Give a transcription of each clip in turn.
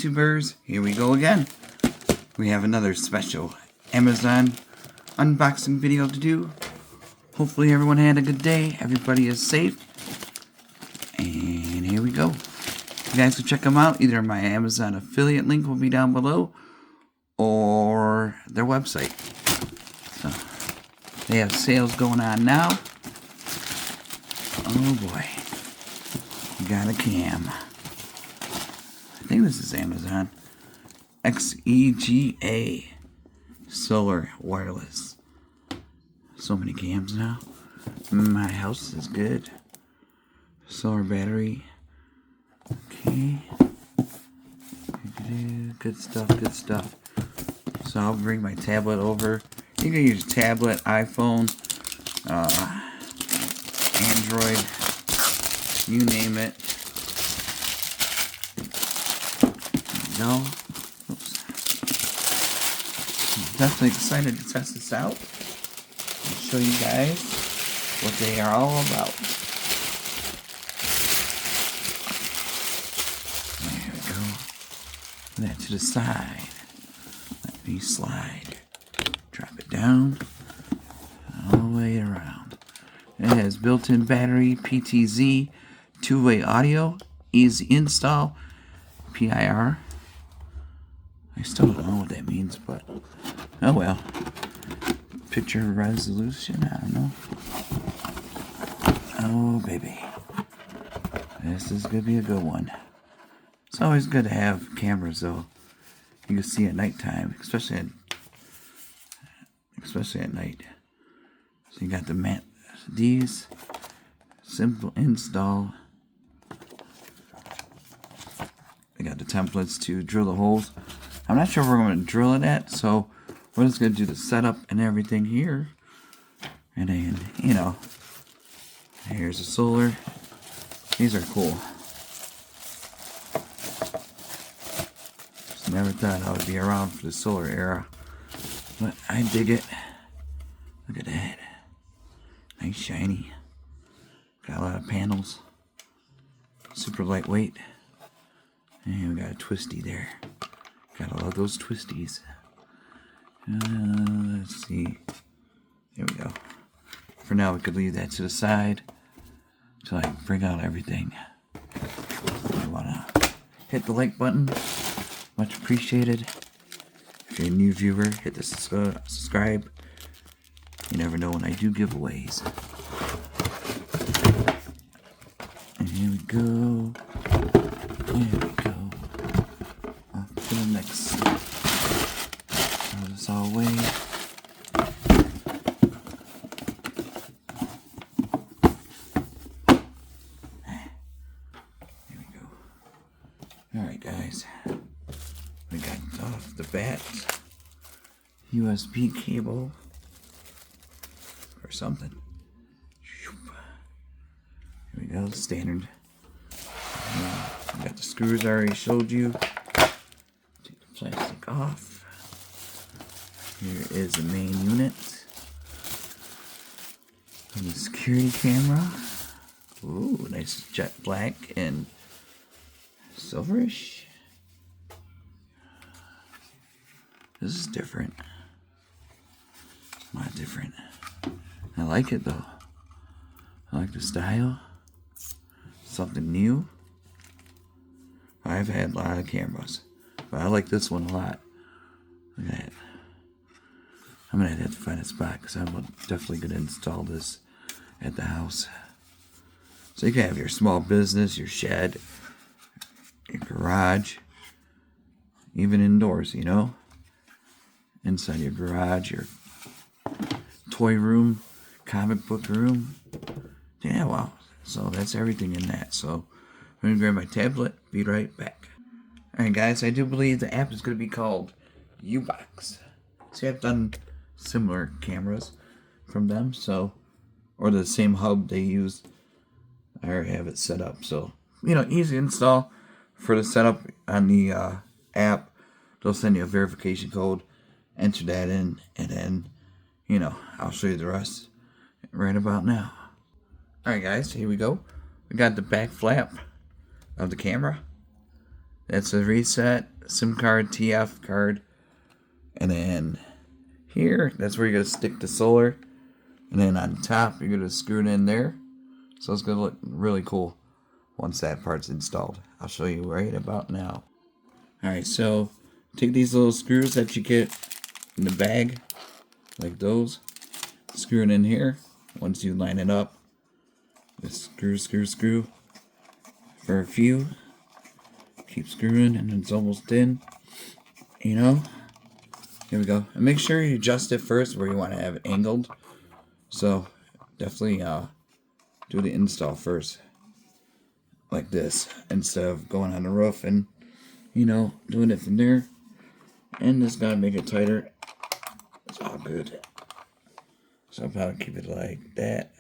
YouTubers, here we go again. We have another special Amazon unboxing video to do. Hopefully everyone had a good day, everybody is safe. And here we go. You guys can check them out. Either my Amazon affiliate link will be down below or their website. So they have sales going on now. Oh boy. We got a cam. I think this is Amazon. Xega Cellular wireless. So many cams now. My house is good. Solar battery. Okay. Good stuff, good stuff. So I'll bring my tablet over. You can use tablet, iPhone, Android, you name it. No. Oops. I'm definitely excited to test this out and show you guys what they are all about. There we go. Put that to the side. Let me slide. Drop it down. All the way around. It has built-in battery, PTZ, two-way audio, easy install, PIR. I still don't know what that means, but oh well. Picture resolution, I don't know. Oh baby. This is gonna be a good one. It's always good to have cameras though. You can see at nighttime, especially at night. So you got these simple install. We got the templates to drill the holes. I'm not sure where we're going to drill it at, so we're just going to do the setup and everything here. And then, you know, here's the solar. These are cool. Just never thought I would be around for the solar era, but I dig it. Look at that. Nice shiny. Got a lot of panels. Super lightweight. And we got a twisty there. Gotta love those twisties. Let's see. There we go. For now, we could leave that to the side until I bring out everything. I wanna hit the like button. Much appreciated. If you're a new viewer, hit the subscribe. You never know when I do giveaways. And here we go. There we go. Off to the next. Throw this all away. There we go. Alright guys. We got off the bat USB cable or something. Here we go, standard. We got the screws I already showed you. Take the plastic off. Here is the main unit. And the security camera. Ooh, nice jet black and silverish. This is different. A lot different. I like it though. I like the style. Something new. I've had a lot of cameras, but I like this one a lot. Look at that. I'm gonna have to find a spot because I'm definitely gonna install this at the house. So you can have your small business, your shed, your garage, even indoors, you know. Inside your garage, your toy room, comic book room. Yeah, wow. So that's everything in that. So I'm going to grab my tablet, be right back. Alright guys, I do believe the app is going to be called U-Box. See, I've done similar cameras from them, so, or the same hub they use. I already have it set up, so, you know, easy install for the setup on the app. They'll send you a verification code, enter that in, and then, you know, I'll show you the rest right about now. Alright guys, here we go. We got the back flap of the camera. That's a reset, SIM card, TF card. And then here, that's where you're going to stick the solar. And then on top, you're going to screw it in there. So it's going to look really cool once that part's installed. I'll show you right about now. Alright, so take these little screws that you get in the bag, like those. Screw it in here. Once you line it up, just screw for a few. Keep screwing, and it's almost in. You know, here we go. And make sure you adjust it first where you want to have it angled. So definitely do the install first, like this, instead of going on the roof and, you know, doing it from there. And just gotta make it tighter. It's all good. So I'll probably keep it like that.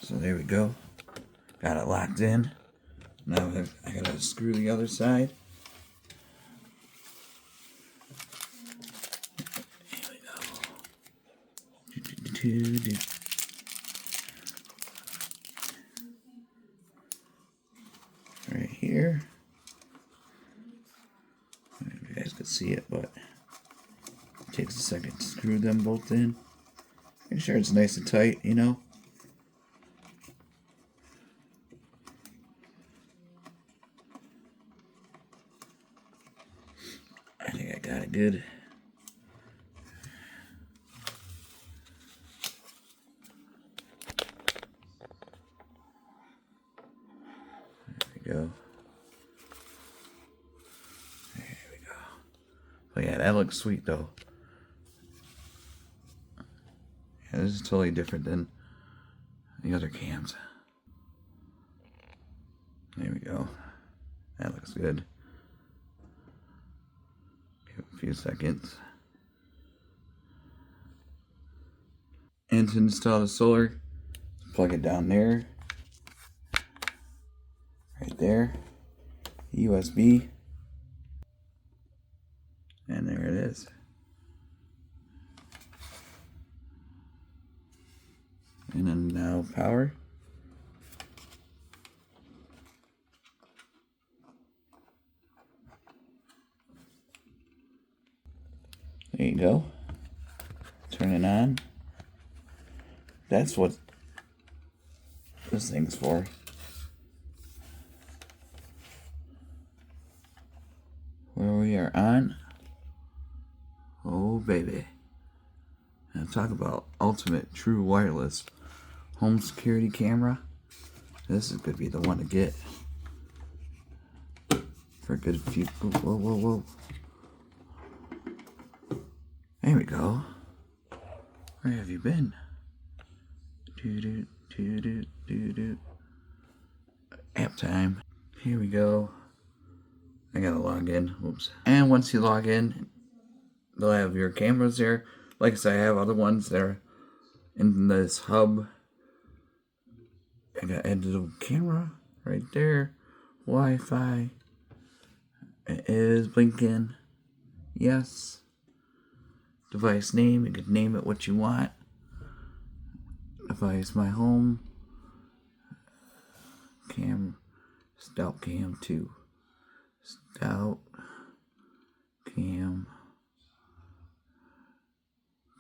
So there we go. Got it locked in. Now I gotta screw the other side. Here we go. Right here. I don't know if you guys can see it, but it takes a second to screw them both in. Make sure it's nice and tight, you know. I think I got it good. Go. There we go. But yeah, that looks sweet though. Yeah, this is totally different than the other cams. There we go. That looks good. Give it a few seconds. And to install the solar, plug it down there. Right there. USB. And there it is. And then now power. There you go. Turn it on. That's what this thing's for. Where we are on. Oh baby. Now talk about ultimate true wireless home security camera. This is gonna be the one to get for a good few. Whoa. There we go. Where have you been? App time. Here we go. I gotta log in. Oops. And once you log in, they'll have your cameras there. Like I said, I have other ones that are in this hub. I got add the camera right there. Wi-Fi. It is blinking. Yes. Device name. You can name it what you want. Device my home. Cam. Stout cam 2. Stout cam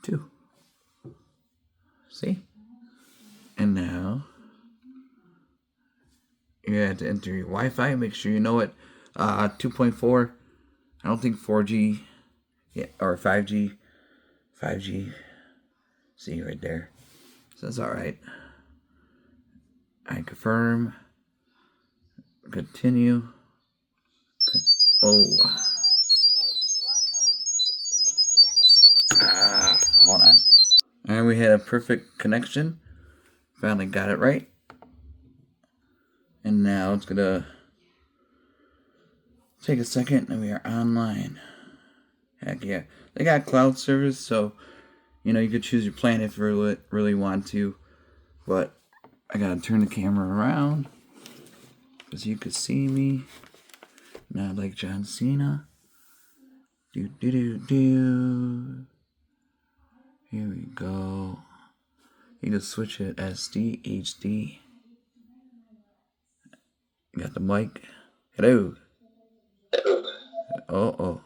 2. See? And now you have to enter your Wi-Fi. Make sure you know it. 2.4. I don't think 4G. Yeah, or 5G. 5G. See right there. So that's alright. I confirm. Continue. Oh. Hold on. And we had a perfect connection. Finally got it right. And now it's gonna take a second and we are online. Heck yeah. They got cloud service, so you know you could choose your plan if you really want to. But I gotta turn the camera around because you could see me. Not like John Cena. Do. Here we go. You can switch it SD, HD. You got the mic. Hello. Oh.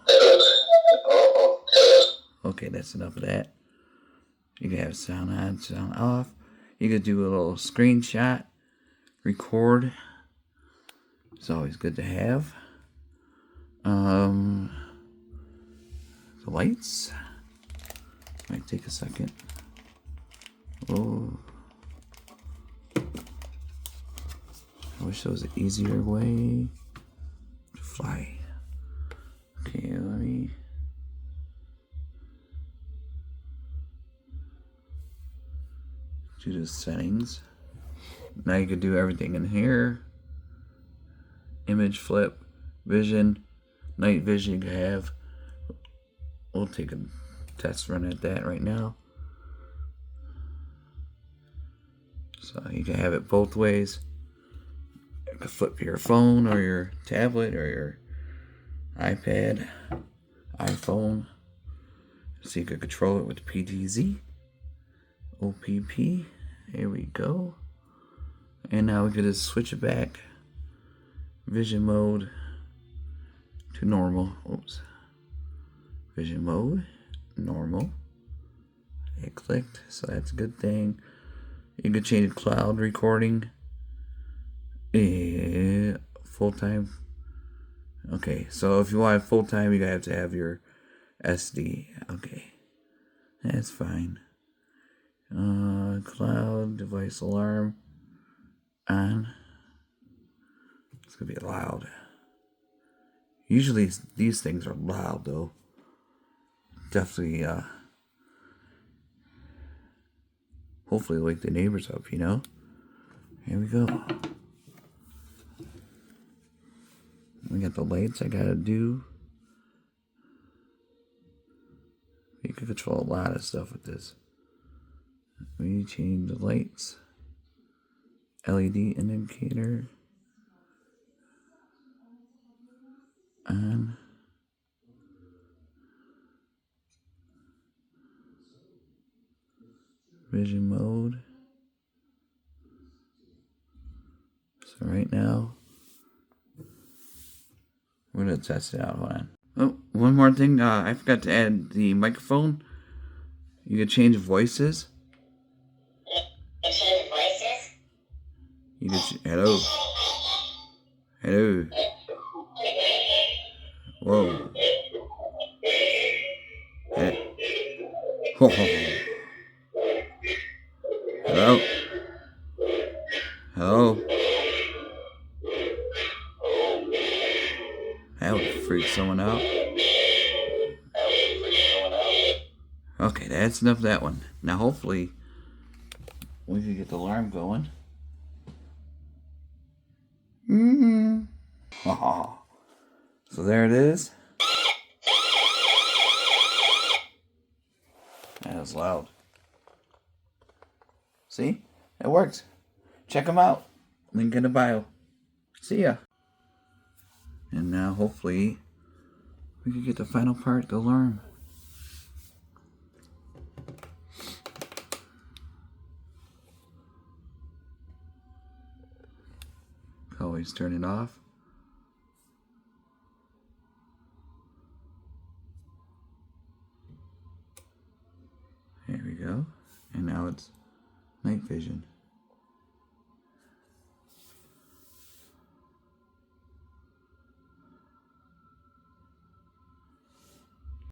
Okay, that's enough of that. You can have sound on, sound off. You could do a little screenshot, record. It's always good to have. The lights. Might take a second. Oh. I wish there was an easier way to fly. Okay, let me. Do the settings. Now you can do everything in here. Image flip, vision, night vision you can have. We'll take a test run at that right now. So you can have it both ways. You can flip your phone or your tablet or your iPad, iPhone. So you can control it with PTZ. OPP. Here we go. And now we can just switch it back. Vision mode to normal. Oops. Vision mode, normal. It clicked, so that's a good thing. You can change cloud recording. Full time. Okay, so if you want full time, you have to have your SD. Okay, that's fine. Cloud device alarm on. It's gonna be loud. Usually these things are loud though. Definitely hopefully wake the neighbors up, you know? Here we go. We got the lights I gotta do. You can control a lot of stuff with this. We change the lights. LED indicator. On. Vision mode. So right now, we're gonna test it out. Hold on. Oh, one more thing. I forgot to add the microphone. You can change voices. You can hello. Hello. Whoa. Hello. Hello. That would freak someone out. Okay, that's enough of that one. Now hopefully we can get the alarm going. Oh. So there it is. That was loud. See? It works. Check them out. Link in the bio. See ya. And now hopefully we can get the final part, the alarm. Always turn it off. There we go. And now it's night vision.